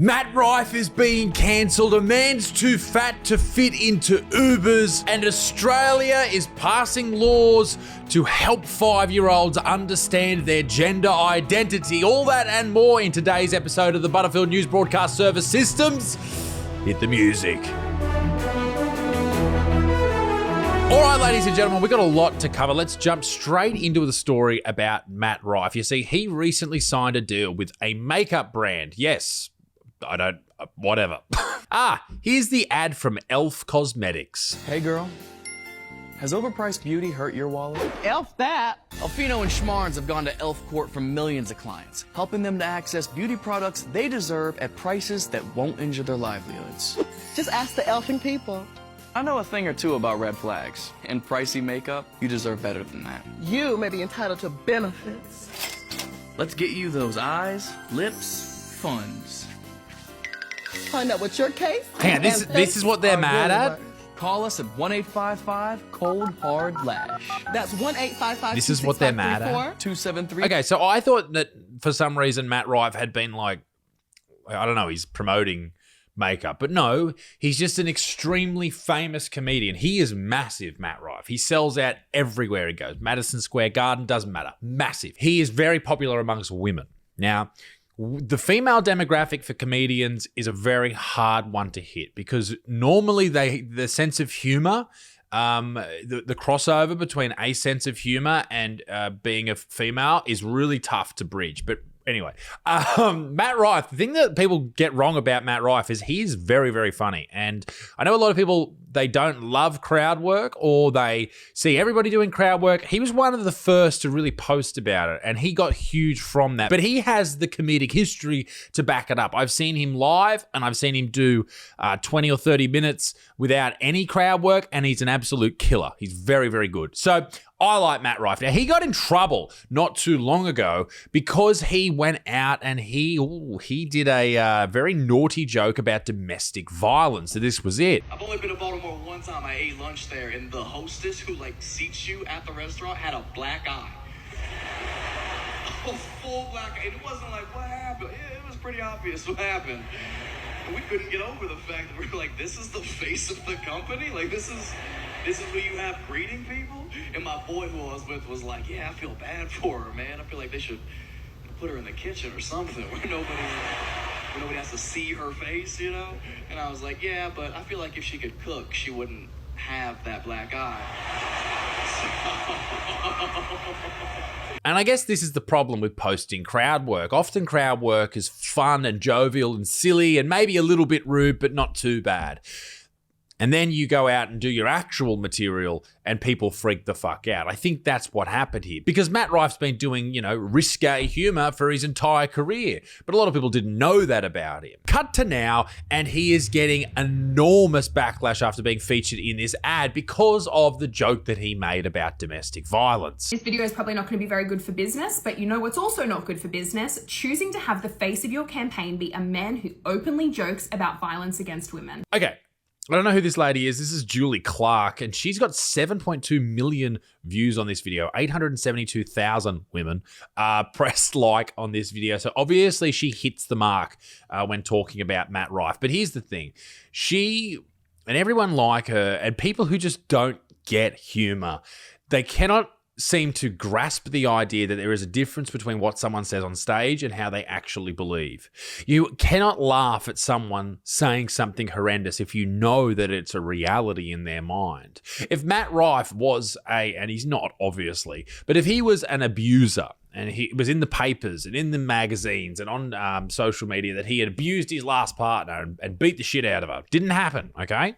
Matt Rife is being cancelled, a man's too fat to fit into Ubers, and Australia is passing laws to help 5-year-olds understand their gender identity. All that and more in today's episode of the Butterfield News Broadcast Service Systems. Hit the music. All right, ladies and gentlemen, we've got a lot to cover. Let's jump straight into the story about Matt Rife. You see, he recently signed a deal with a makeup brand. Yes, whatever. Here's the ad from Elf Cosmetics. Hey girl, has overpriced beauty hurt your wallet? Elf that. Elfino and Schmarns have gone to Elf Court for millions of clients, helping them to access beauty products they deserve at prices that won't injure their livelihoods. Just ask the elfin people. I know a thing or two about red flags. And pricey makeup, you deserve better than that. You may be entitled to benefits. Let's get you those eyes, lips, funds. Find out what your case. Hang on, this is what they're mad at? Call us at 1-855-COLD-HARD-LASH. That's 1-855. This is what they're mad at? 273. Okay, so I thought that for some reason Matt Rife had been like, I don't know, he's promoting makeup. But no, he's just an extremely famous comedian. He is massive, Matt Rife. He sells out everywhere he goes. Madison Square Garden, doesn't matter. Massive. He is very popular amongst women. Now, the female demographic for comedians is a very hard one to hit because normally the sense of humor, the crossover between a sense of humor and being a female is really tough to bridge. But anyway, Matt Rife, the thing that people get wrong about Matt Rife is he's very, very funny. And I know a lot of people, they don't love crowd work or they see everybody doing crowd work. He was one of the first to really post about it and he got huge from that. But he has the comedic history to back it up. I've seen him live and I've seen him do 20 or 30 minutes without any crowd work and he's an absolute killer. He's very, very good. So I like Matt Rife. Now, he got in trouble not too long ago because he went out and he did a very naughty joke about domestic violence. So this was it. I've only been to Baltimore one time. I ate lunch there, and the hostess who seats you at the restaurant had a black eye. A full black eye. And it wasn't like, what happened? Yeah, it was pretty obvious what happened. And we couldn't get over the fact that we were like, this is the face of the company? Like, this is what you have greeting people? And my boy who I was with was like, yeah, I feel bad for her, man. I feel like they should put her in the kitchen or something where nobody has to see her face, you know? And I was like, yeah, but I feel like if she could cook, she wouldn't have that black eye. And I guess this is the problem with posting crowd work. Often crowd work is fun and jovial and silly and maybe a little bit rude, but not too bad. And then you go out and do your actual material and people freak the fuck out. I think that's what happened here. Because Matt Rife's been doing, risque humor for his entire career. But a lot of people didn't know that about him. Cut to now, and he is getting enormous backlash after being featured in this ad because of the joke that he made about domestic violence. This video is probably not going to be very good for business, but you know what's also not good for business? Choosing to have the face of your campaign be a man who openly jokes about violence against women. Okay. I don't know who this lady is. This is Julie Clark, and she's got 7.2 million views on this video. 872,000 women pressed like on this video. So obviously she hits the mark when talking about Matt Rife. But here's the thing. She and everyone like her and people who just don't get humor, they cannot seem to grasp the idea that there is a difference between what someone says on stage and how they actually believe. You cannot laugh at someone saying something horrendous if you know that it's a reality in their mind. If Matt Rife was and he's not obviously, but if he was an abuser and he was in the papers and in the magazines and on social media that he had abused his last partner and beat the shit out of her, didn't happen, okay?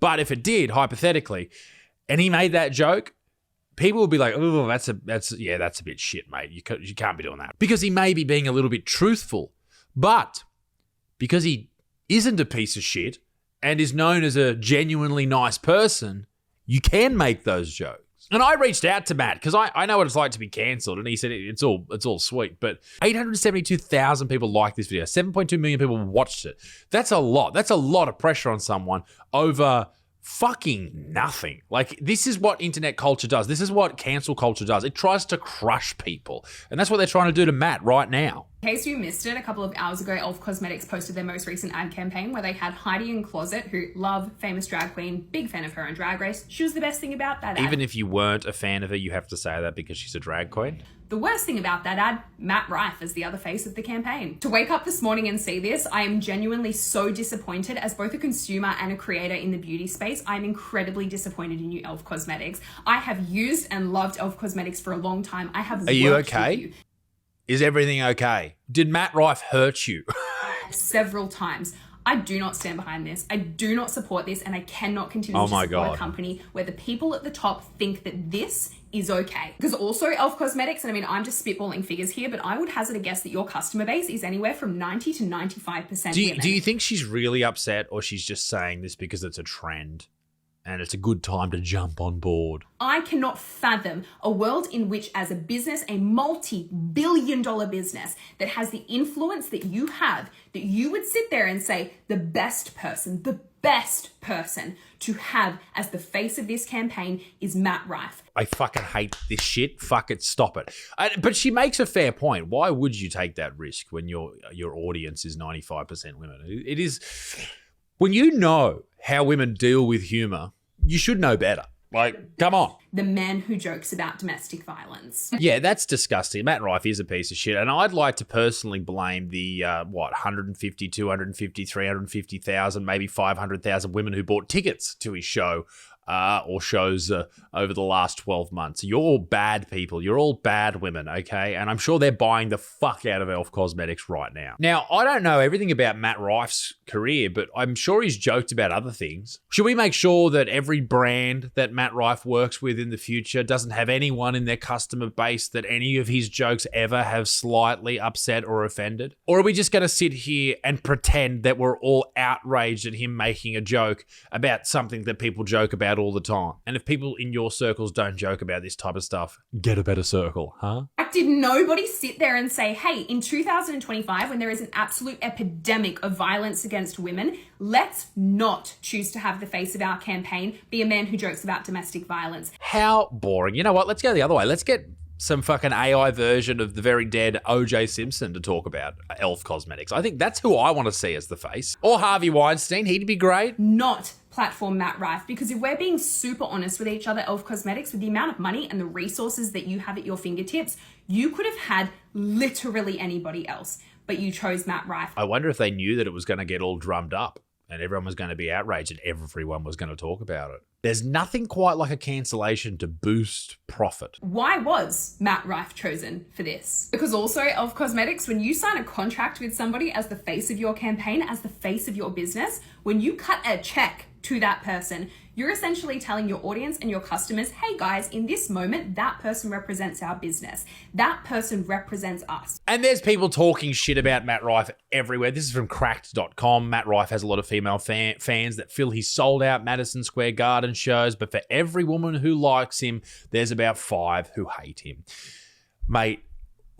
But if it did, hypothetically, and he made that joke, people would be like, oh, that's a bit shit, mate. You can't be doing that. Because he may be being a little bit truthful, but because he isn't a piece of shit and is known as a genuinely nice person, you can make those jokes. And I reached out to Matt because I know what it's like to be cancelled, and he said it's all sweet. But 872,000 people liked this video. 7.2 million people watched it. That's a lot. That's a lot of pressure on someone over fucking nothing. Like, this is what internet culture does. This is what cancel culture does. It tries to crush people. And that's what they're trying to do to Matt right now. In case you missed it, a couple of hours ago, Elf Cosmetics posted their most recent ad campaign where they had Heidi in Closet, who love, famous drag queen, big fan of her on Drag Race. She was the best thing about that ad. Even if you weren't a fan of her, you have to say that because she's a drag queen. The worst thing about that ad, Matt Rife as the other face of the campaign. To wake up this morning and see this, I am genuinely so disappointed. As both a consumer and a creator in the beauty space, I'm incredibly disappointed in you, Elf Cosmetics. I have used and loved Elf Cosmetics for a long time. I have Are you worked okay? with you Is everything okay? Did Matt Rife hurt you? several times. I do not stand behind this. I do not support this, and I cannot continue to support a company where the people at the top think that this is okay. Because also Elf Cosmetics, and I mean, I'm just spitballing figures here, but I would hazard a guess that your customer base is anywhere from 90 to 95% women. Do you think she's really upset, or she's just saying this because it's a trend and it's a good time to jump on board? I cannot fathom a world in which, as a business, a multi-billion-dollar business that has the influence that you have, that you would sit there and say the best person to have as the face of this campaign is Matt Rife. I fucking hate this shit. Fuck it, stop it. But she makes a fair point. Why would you take that risk when your audience is 95% women? It is, when you know how women deal with humor, you should know better. Like, come on. The man who jokes about domestic violence. Yeah, that's disgusting. Matt Rife is a piece of shit. And I'd like to personally blame the, 150, 250, 350,000, maybe 500,000 women who bought tickets to his show or shows over the last 12 months. You're all bad people. You're all bad women, okay? And I'm sure they're buying the fuck out of Elf Cosmetics right now. Now, I don't know everything about Matt Rife's career, but I'm sure he's joked about other things. Should we make sure that every brand that Matt Rife works with in the future doesn't have anyone in their customer base that any of his jokes ever have slightly upset or offended? Or are we just going to sit here and pretend that we're all outraged at him making a joke about something that people joke about all the time? And if people in your circles don't joke about this type of stuff, get a better circle, huh? Did nobody sit there and say, hey, in 2025, when there is an absolute epidemic of violence against women, let's not choose to have the face of our campaign be a man who jokes about domestic violence? How boring. You know what? Let's go the other way. Let's get some fucking AI version of the very dead O.J. Simpson to talk about Elf Cosmetics. I think that's who I want to see as the face. Or Harvey Weinstein. He'd be great. Not platform Matt Rife, because if we're being super honest with each other, Elf Cosmetics, with the amount of money and the resources that you have at your fingertips, you could have had literally anybody else, but you chose Matt Rife. I wonder if they knew that it was going to get all drummed up and everyone was going to be outraged and everyone was going to talk about it. There's nothing quite like a cancellation to boost profit. Why was Matt Rife chosen for this? Because also, Elf Cosmetics, when you sign a contract with somebody as the face of your campaign, as the face of your business, when you cut a check to that person, you're essentially telling your audience and your customers, hey guys, in this moment, that person represents our business. That person represents us. And there's people talking shit about Matt Rife everywhere. This is from cracked.com. Matt Rife has a lot of female fans that fill his sold out Madison Square Garden shows, but for every woman who likes him, there's about 5 who hate him. Mate,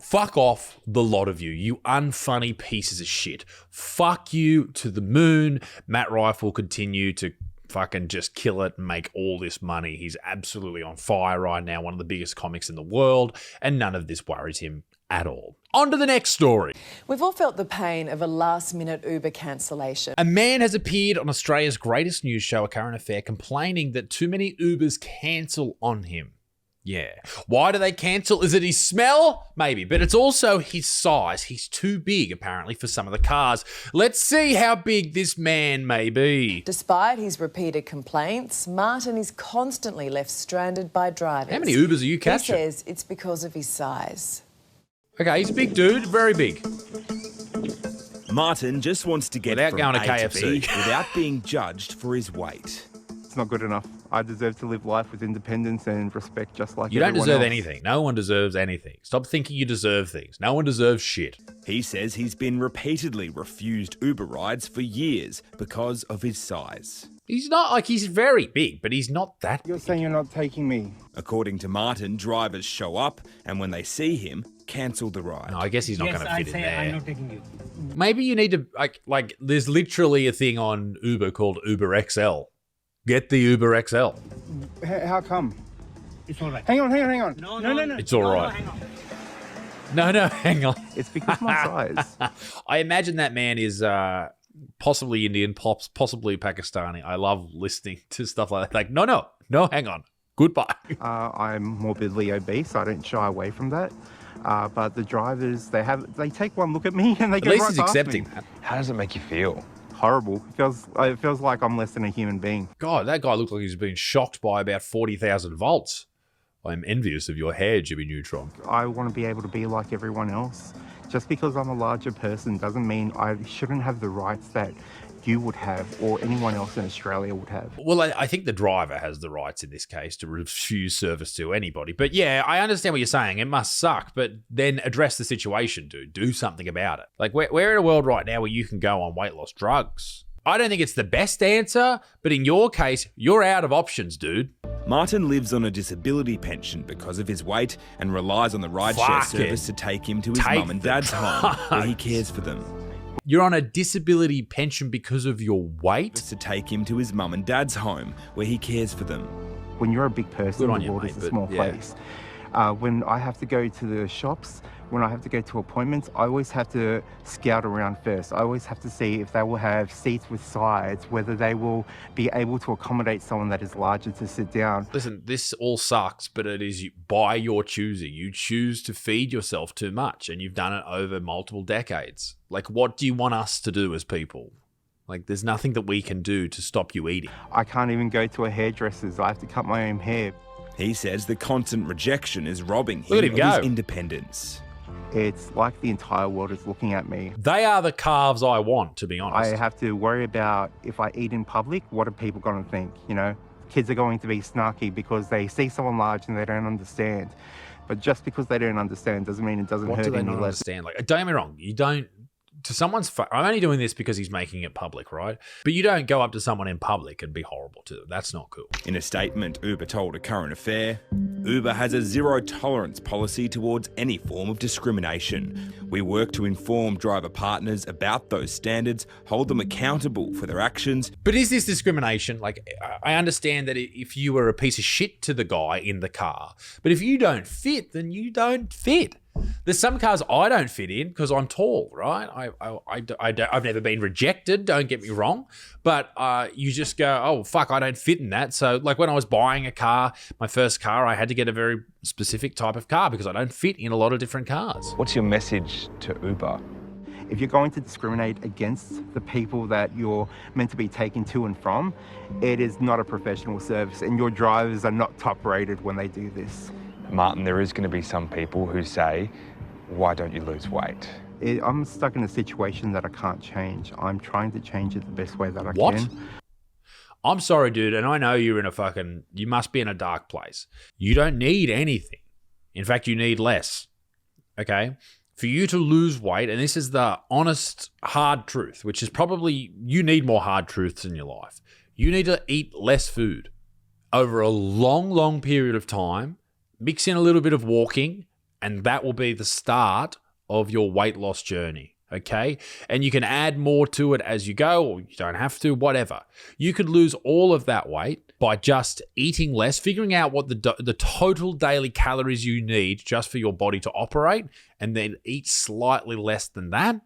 fuck off, the lot of you, you unfunny pieces of shit. Fuck you to the moon. Matt Rife will continue to fucking just kill it and make all this money. He's absolutely on fire right now, one of the biggest comics in the world, and none of this worries him at all. On to the next story. We've all felt the pain of a last-minute Uber cancellation. A man has appeared on Australia's greatest news show, A Current Affair, complaining that too many Ubers cancel on him. Yeah. Why do they cancel? Is it his smell? Maybe, but it's also his size. He's too big, apparently, for some of the cars. Let's see how big this man may be. Despite his repeated complaints, Martin is constantly left stranded by drivers. How many Ubers are you catching? He says it's because of his size. Okay, he's a big dude, very big. Martin just wants to get Without from going to A KFC. to B without being judged for his weight. It's not good enough. I deserve to live life with independence and respect just like You don't everyone deserve else. anything. No one deserves anything. Stop thinking you deserve things. No one deserves shit. He says he's been repeatedly refused Uber rides for years because of his size. He's not, like, he's very big, but he's not that You're big. saying you're not taking me. According to Martin, drivers show up and when they see him, cancel the ride. No, I guess he's not Yes, going to I fit in say there. I'm not taking you. Maybe you need to, like, there's literally a thing on Uber called Uber XL. Get the Uber XL. How come? It's all right. Hang on. No. It's all right. hang on. No, hang on. It's because of my size. I imagine that man is possibly Indian, possibly Pakistani. I love listening to stuff like that. Like, no, hang on. Goodbye. I'm morbidly obese. I don't shy away from that. But the drivers, they take one look at me and they At go least right he's past accepting me. that. How does it make you feel? Horrible. It feels like I'm less than a human being. God, that guy looked like he's been shocked by about 40,000 volts. I'm envious of your hair, Jimmy Neutron. I want to be able to be like everyone else. Just because I'm a larger person doesn't mean I shouldn't have the rights that you would have or anyone else in Australia would have. Well, I think the driver has the rights in this case to refuse service to anybody. But yeah, I understand what you're saying. It must suck, but then address the situation, dude. Do something about it. Like, we're in a world right now where you can go on weight loss drugs. I don't think it's the best answer, but in your case, you're out of options, dude. Martin lives on a disability pension because of his weight and relies on the rideshare service to take him to his mum and dad's home, where he cares for them. You're on a disability pension because of your weight? To take him to his mum and dad's home, where he cares for them. When you're a big person, the world is a small place. When I have to go to the shops, when I have to go to appointments, I always have to scout around first. I always have to see if they will have seats with sides, whether they will be able to accommodate someone that is larger to sit down. Listen, this all sucks, but it is by your choosing. You choose to feed yourself too much, and you've done it over multiple decades. Like, what do you want us to do as people? Like, there's nothing that we can do to stop you eating. I can't even go to a hairdresser's. I have to cut my own hair. He says the constant rejection is robbing him of his independence. It's like the entire world is looking at me. They are the calves I want, to be honest. I have to worry about if I eat in public, what are people going to think, you know? Kids are going to be snarky because they see someone large and they don't understand. But just because they don't understand doesn't mean it doesn't hurt any less. What do they not understand? Like, don't get me wrong, you don't... To someone's... I'm only doing this because he's making it public, right? But you don't go up to someone in public and be horrible to them. That's not cool. In a statement, Uber told A Current Affair, Uber has a zero-tolerance policy towards any form of discrimination. We work to inform driver partners about those standards, hold them accountable for their actions. But is this discrimination? Like, I understand that if you were a piece of shit to the guy in the car, but if you don't fit, then you don't fit. There's some cars I don't fit in because I'm tall, right? I've never been rejected, don't get me wrong, but you just go, oh, fuck, I don't fit in that. So like when I was buying a car, my first car, I had to get a very specific type of car because I don't fit in a lot of different cars. What's your message to Uber? If you're going to discriminate against the people that you're meant to be taken to and from, it is not a professional service, and your drivers are not top rated when they do this. Martin, there is going to be some people who say, why don't you lose weight? I'm stuck in a situation that I can't change. I'm trying to change it the best way that I can. I'm sorry, dude, and I know you're in you must be in a dark place. You don't need anything. In fact, you need less, okay? For you to lose weight, and this is the honest, hard truth, which is probably you need more hard truths in your life. You need to eat less food over a long, long period of time. Mix in a little bit of walking, and that will be the start of your weight loss journey, okay? And you can add more to it as you go, or you don't have to, whatever. You could lose all of that weight by just eating less, figuring out what the total daily calories you need just for your body to operate, and then eat slightly less than that,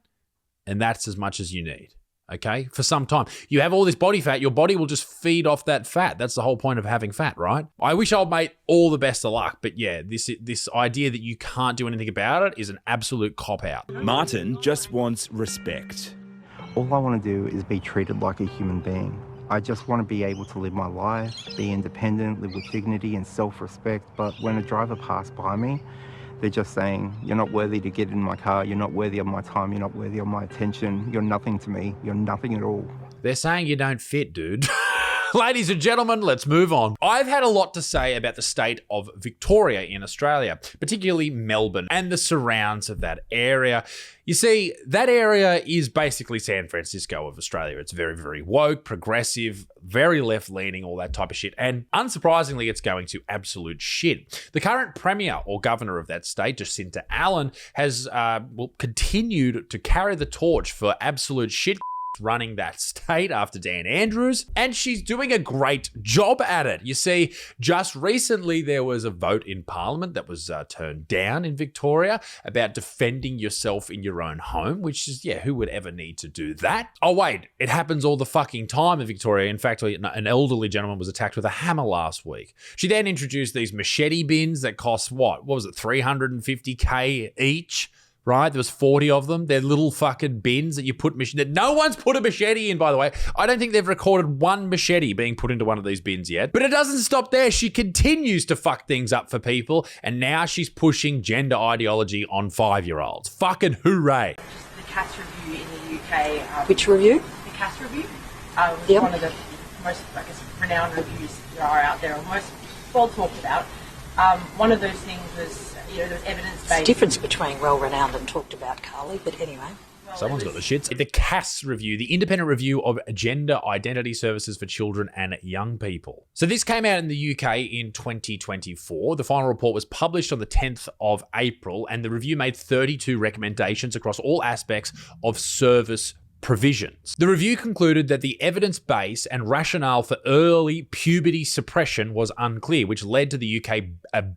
and that's as much as you need. Okay, for some time. You have all this body fat, your body will just feed off that fat. That's the whole point of having fat, right? I wish old mate all the best of luck, but yeah, this idea that you can't do anything about it is an absolute cop-out. Martin just wants respect. All I want to do is be treated like a human being. I just want to be able to live my life, be independent, live with dignity and self-respect, but when a driver passed by me, they're just saying, you're not worthy to get in my car, you're not worthy of my time, you're not worthy of my attention, you're nothing to me, you're nothing at all. They're saying you don't fit, dude. Ladies and gentlemen, let's move on. I've had a lot to say about the state of Victoria in Australia, particularly Melbourne and the surrounds of that area. You see, that area is basically San Francisco of Australia. It's very, very woke, progressive, very left-leaning, all that type of shit. And unsurprisingly, it's going to absolute shit. The current premier or governor of that state, Jacinta Allen, has continued to carry the torch for absolute shit running that state after Dan Andrews, and she's doing a great job at it. You see, just recently there was a vote in Parliament that was turned down in Victoria about defending yourself in your own home, which is, yeah, who would ever need to do that? Oh wait, it happens all the fucking time in Victoria. In fact, an elderly gentleman was attacked with a hammer last week. She then introduced these machete bins that cost what was it, 350k each? Right, there was 40 of them. They're little fucking bins that you put that no one's put a machete in, by the way. I don't think they've recorded one machete being put into one of these bins yet. But it doesn't stop there. She continues to fuck things up for people, and now she's pushing gender ideology on 5-year-olds. Fucking hooray. The Cass review in the UK. Which review? The Cass review. Yep. One of the most, I guess, renowned reviews there are out there, or most well talked about. One of those things was, there was evidence-based. There's a difference between well-renowned and talked about, Carly, but anyway. Someone's got the shits. The CAS review, the independent review of gender identity services for children and young people. So this came out in the UK in 2024. The final report was published on the 10th of April, and the review made 32 recommendations across all aspects of service provisions. The review concluded that the evidence base and rationale for early puberty suppression was unclear, which led to the UK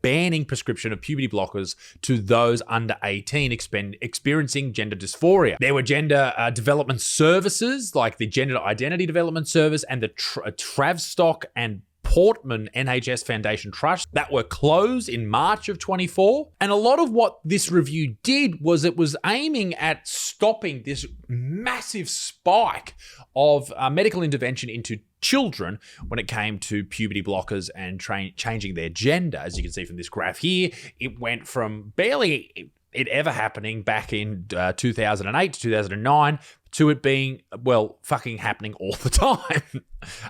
banning prescription of puberty blockers to those under 18 experiencing gender dysphoria. There were gender development services like the Gender Identity Development Service and the Travstock and Portman NHS Foundation Trust that were closed in March of 24. And a lot of what this review did was it was aiming at stopping this massive spike of medical intervention into children when it came to puberty blockers and changing their gender. As you can see from this graph here, it went from barely it ever happening back in 2008 to 2009 to it being, well, fucking happening all the time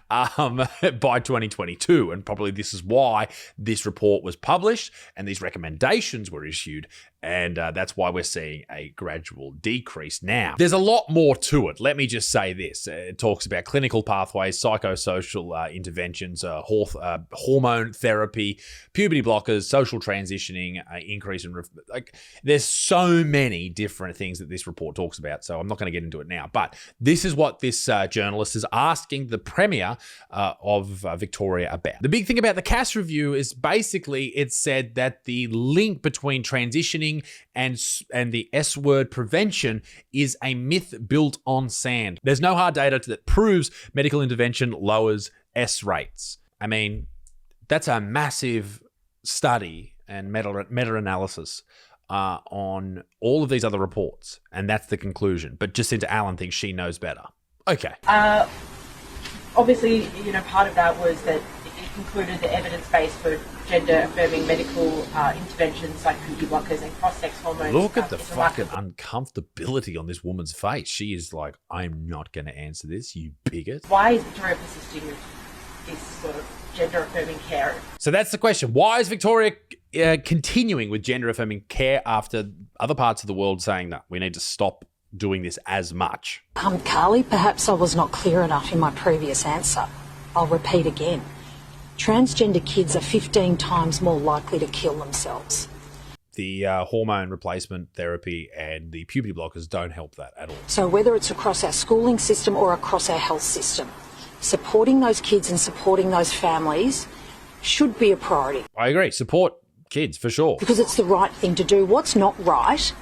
by 2022. And probably this is why this report was published and these recommendations were issued. And that's why we're seeing a gradual decrease now. There's a lot more to it. Let me just say this. It talks about clinical pathways, psychosocial interventions, hormone therapy, puberty blockers, social transitioning, increase in... there's so many different things that this report talks about, so I'm not going to get into it now. But this is what this journalist is asking the Premier of Victoria about. The big thing about the CAS review is basically it said that the link between transitioning and the S-word prevention is a myth built on sand. There's no hard data that proves medical intervention lowers S rates. I mean, that's a massive study and meta-analysis on all of these other reports, and that's the conclusion. But Jacinta Allen thinks she knows better. Okay. Obviously, part of that was that it concluded the evidence base for gender-affirming medical interventions like puberty blockers and cross-sex hormones. Look at the fucking uncomfortability on this woman's face. She is like, I'm not going to answer this, you bigot. Why is Victoria persisting with this sort of gender-affirming care? So that's the question. Why is Victoria continuing with gender-affirming care after other parts of the world saying that we need to stop doing this as much? Carly, perhaps I was not clear enough in my previous answer. I'll repeat again. Transgender kids are 15 times more likely to kill themselves. The hormone replacement therapy and the puberty blockers don't help that at all. So whether it's across our schooling system or across our health system, supporting those kids and supporting those families should be a priority. I agree. Support kids, for sure. Because it's the right thing to do. What's not right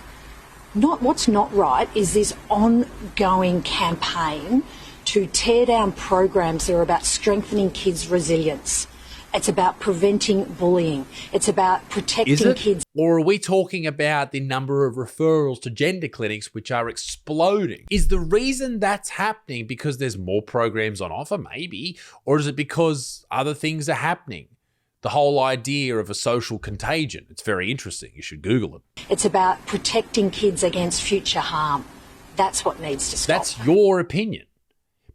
is this ongoing campaign to tear down programs that are about strengthening kids' resilience. It's about preventing bullying. It's about protecting kids. Or are we talking about the number of referrals to gender clinics which are exploding? Is the reason that's happening because there's more programs on offer? Maybe. Or is it because other things are happening? The whole idea of a social contagion. It's very interesting. You should Google it. It's about protecting kids against future harm. That's what needs to stop. That's your opinion.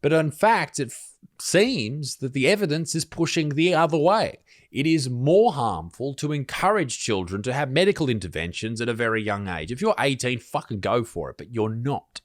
But in fact, it seems that the evidence is pushing the other way. It is more harmful to encourage children to have medical interventions at a very young age. If you're 18, fucking go for it, but you're not.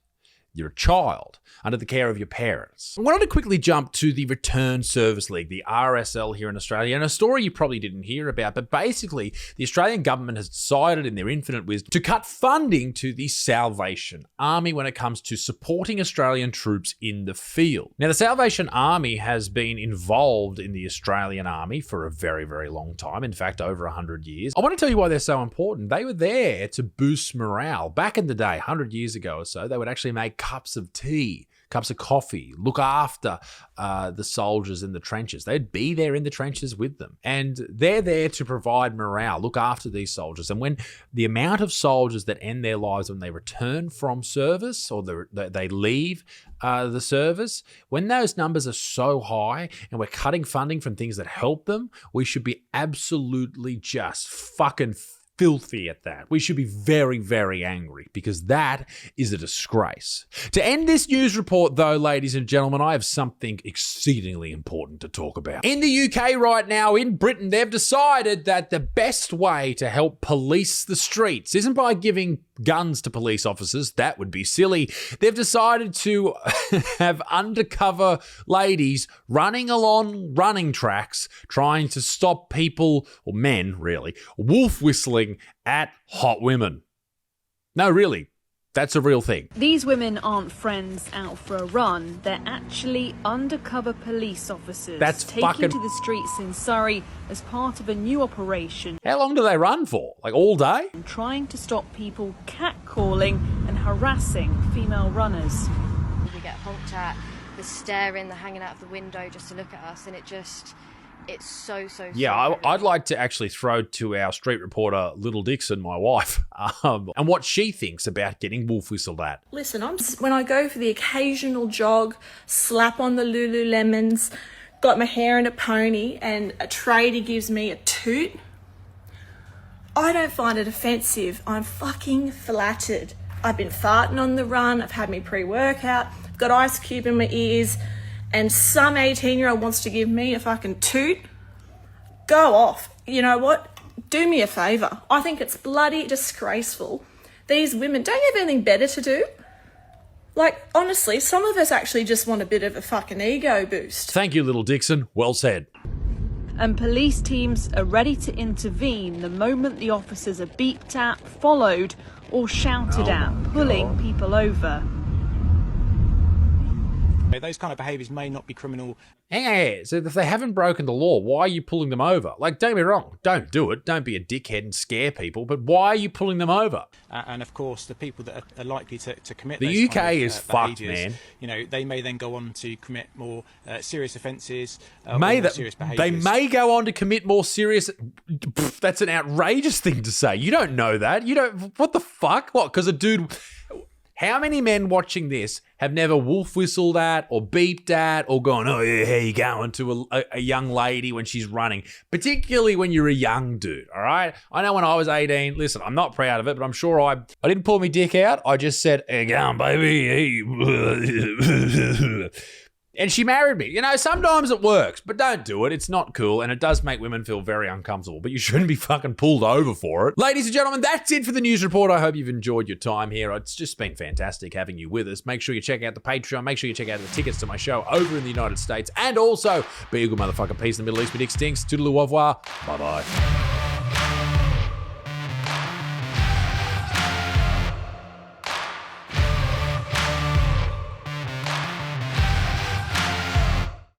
you're a child under the care of your parents. I wanted to quickly jump to the Return Service League, the RSL here in Australia, and a story you probably didn't hear about, but basically the Australian government has decided in their infinite wisdom to cut funding to the Salvation Army when it comes to supporting Australian troops in the field. Now, the Salvation Army has been involved in the Australian Army for a very, very long time, in fact, over 100 years. I want to tell you why they're so important. They were there to boost morale. Back in the day, 100 years ago or so, they would actually make cups of tea, cups of coffee, look after the soldiers in the trenches. They'd be there in the trenches with them. And they're there to provide morale, look after these soldiers. And when the amount of soldiers that end their lives when they return from service or they leave the service, when those numbers are so high and we're cutting funding from things that help them, we should be absolutely just fucking filthy at that. We should be very, very angry because that is a disgrace. To end this news report, though, ladies and gentlemen, I have something exceedingly important to talk about. In the UK right now, in Britain, they've decided that the best way to help police the streets isn't by giving guns to police officers. That would be silly. They've decided to have undercover ladies running along running tracks trying to stop people, or men really, wolf whistling at hot women. No, really. That's a real thing. These women aren't friends out for a run. They're actually undercover police officers. That's taken to the streets in Surrey as part of a new operation. How long do they run for? Like all day? And trying to stop people catcalling and harassing female runners. We get honked at, the staring, the hanging out of the window just to look at us, and it's so yeah, I'd like to actually throw to our street reporter, Little Dixon, my wife, and what she thinks about getting wolf whistled at. Listen, when I go for the occasional jog, slap on the Lululemons, got my hair in a pony, and a tradie gives me a toot, I don't find it offensive. I'm fucking flattered. I've been farting on the run, I've had my pre-workout, I've got Ice Cube in my ears, and some 18-year-old wants to give me a fucking toot, go off. You know what? Do me a favour. I think it's bloody disgraceful. These women don't have anything better to do. Like, honestly, some of us actually just want a bit of a fucking ego boost. Thank you, Little Dixon. Well said. And police teams are ready to intervene the moment the officers are beeped at, followed, or shouted at, pulling people over. Those kind of behaviours may not be criminal. Hey, so if they haven't broken the law, why are you pulling them over? Like, don't get me wrong, don't do it. Don't be a dickhead and scare people, but why are you pulling them over? And of course, the people that are likely to commit the those UK kind of, is fucked, behaviours, man. You know, they may then go on to commit more serious offences. Serious behaviours. They may go on to commit more serious. That's an outrageous thing to say. You don't know that. You don't. What the fuck? What? Because a dude. How many men watching this have never wolf whistled at or beeped at or gone, oh yeah, how you going, to a young lady when she's running, particularly when you're a young dude, all right? I know when I was 18, listen, I'm not proud of it, but I'm sure I didn't pull my dick out. I just said, hey, go on, baby. Hey. And she married me. You know, sometimes it works, but don't do it. It's not cool, and it does make women feel very uncomfortable, but you shouldn't be fucking pulled over for it. Ladies and gentlemen, that's it for the news report. I hope you've enjoyed your time here. It's just been fantastic having you with us. Make sure you check out the Patreon. Make sure you check out the tickets to my show over in the United States. And also, be a good motherfucker. Peace in the Middle East. Be Dick Stinks. Toodaloo au revoir. Bye-bye.